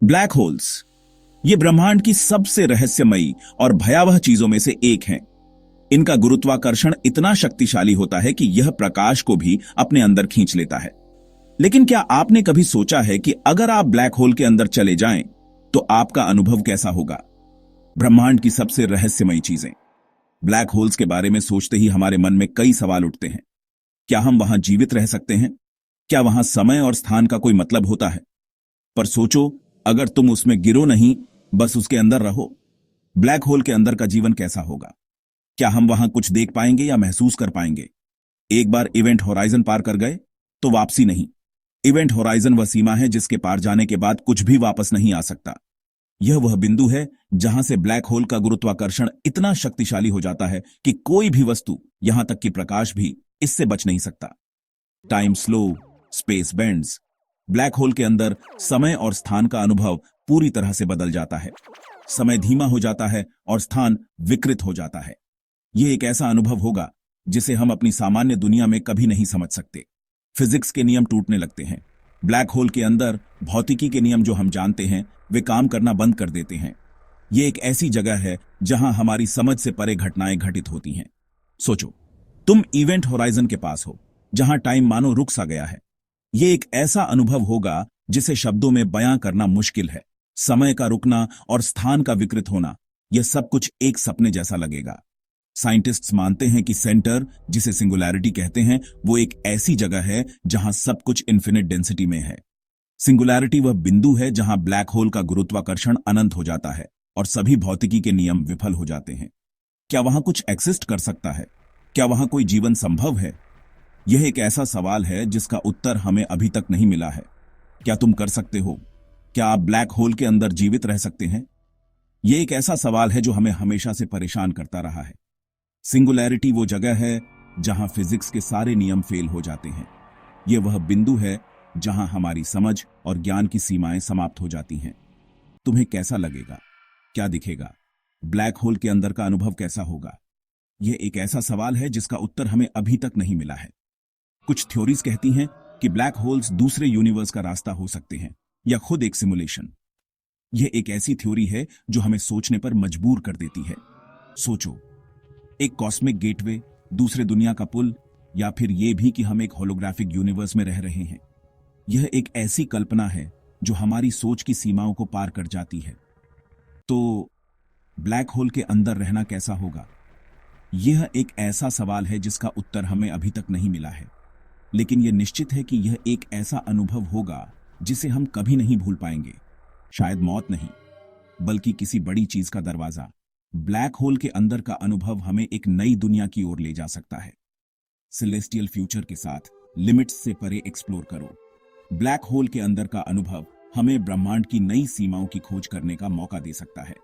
Black holes ये ब्रह्मांड की सबसे रहस्यमयी और भयावह चीजों में से एक हैं। इनका गुरुत्वाकर्षण इतना शक्तिशाली होता है कि यह प्रकाश को भी अपने अंदर खींच लेता है। लेकिन क्या आपने कभी सोचा है कि अगर आप ब्लैक होल के अंदर चले जाएं तो आपका अनुभव कैसा होगा? ब्रह्मांड की सबसे रहस्यमयी चीजें। ब्लैक होल्स के बारे में सोचते ही हमारे मन में कई सवाल उठते हैं। क्या हम वहां जीवित रह सकते हैं? क्या वहां समय और स्थान का कोई मतलब होता है? पर सोचो, अगर तुम उसमें गिरो नहीं, बस उसके अंदर रहो, ब्लैक होल के अंदर का जीवन कैसा होगा? क्या हम वहां कुछ देख पाएंगे या महसूस कर पाएंगे? एक बार इवेंट होराइजन पार कर गए तो वापसी नहीं। इवेंट होराइजन वह सीमा है जिसके पार जाने के बाद कुछ भी वापस नहीं आ सकता। यह वह बिंदु है जहां से ब्लैक होल का गुरुत्वाकर्षण इतना शक्तिशाली हो जाता है कि कोई भी वस्तु, यहां तक कि प्रकाश भी, इससे बच नहीं सकता। Time slow, space bends. Black hole के अंदर समय और स्थान का अनुभव पूरी तरह से बदल जाता है। समय धीमा हो जाता है और स्थान विकृत हो जाता है। यह एक ऐसा अनुभव होगा जिसे हम अपनी सामान्य दुनिया में कभी नहीं समझ सकते। फिजिक्स के नियम टूटने लगते हैं। ब्लैक होल के अंदर भौतिकी के नियम जो हम जानते हैं वे काम करना बंद कर देते हैं। यह एक ऐसी जगह है जहां हमारी समझ से परे घटनाएं घटित होती हैं। सोचो, तुम इवेंट होराइजन के पास हो, जहां टाइम मानो रुक सा गया है। यह एक ऐसा अनुभव होगा जिसे शब्दों में बयां करना मुश्किल है। समय का रुकना और स्थान का विकृत होना, यह सब कुछ एक सपने जैसा लगेगा। साइंटिस्ट्स मानते हैं कि सेंटर, जिसे सिंगुलैरिटी कहते हैं, वो एक ऐसी जगह है जहां सब कुछ इन्फिनिट डेंसिटी में है। सिंगुलैरिटी वह बिंदु है जहां ब्लैक होल का गुरुत्वाकर्षण अनंत हो जाता है और सभी भौतिकी के नियम विफल हो जाते हैं। क्या वहां कुछ एक्सिस्ट कर सकता है? क्या वहां कोई जीवन संभव है? यह एक ऐसा सवाल है जिसका उत्तर हमें अभी तक नहीं मिला है। क्या तुम कर सकते हो? क्या आप ब्लैक होल के अंदर जीवित रह सकते हैं? यह एक ऐसा सवाल है जो हमें हमेशा से परेशान करता रहा है। सिंगुलैरिटी वो जगह है जहां फिजिक्स के सारे नियम फेल हो जाते हैं। यह वह बिंदु है जहां हमारी समझ और ज्ञान की सीमाएं समाप्त हो जाती हैं। तुम्हें कैसा लगेगा? क्या दिखेगा? ब्लैक होल के अंदर का अनुभव कैसा होगा? यह एक ऐसा सवाल है जिसका उत्तर हमें अभी तक नहीं मिला है। कुछ थ्योरीज कहती हैं कि ब्लैक होल्स दूसरे यूनिवर्स का रास्ता हो सकते हैं या खुद एक सिमुलेशन। यह एक ऐसी थ्योरी है जो हमें सोचने पर मजबूर कर देती है। सोचो, एक कॉस्मिक गेटवे, दूसरे दुनिया का पुल, या फिर यह भी कि हम एक होलोग्राफिक यूनिवर्स में रह रहे हैं। यह एक ऐसी कल्पना है जो हमारी सोच की सीमाओं को पार कर जाती है। तो ब्लैक होल के अंदर रहना कैसा होगा? यह एक ऐसा सवाल है जिसका उत्तर हमें अभी तक नहीं मिला है। लेकिन यह निश्चित है कि यह एक ऐसा अनुभव होगा जिसे हम कभी नहीं भूल पाएंगे। शायद मौत नहीं, बल्कि किसी बड़ी चीज का दरवाजा। ब्लैक होल के अंदर का अनुभव हमें एक नई दुनिया की ओर ले जा सकता है। सेलेस्टियल फ्यूचर के साथ लिमिट्स से परे एक्सप्लोर करो। ब्लैक होल के अंदर का अनुभव हमें ब्रह्मांड की नई सीमाओं की खोज करने का मौका दे सकता है।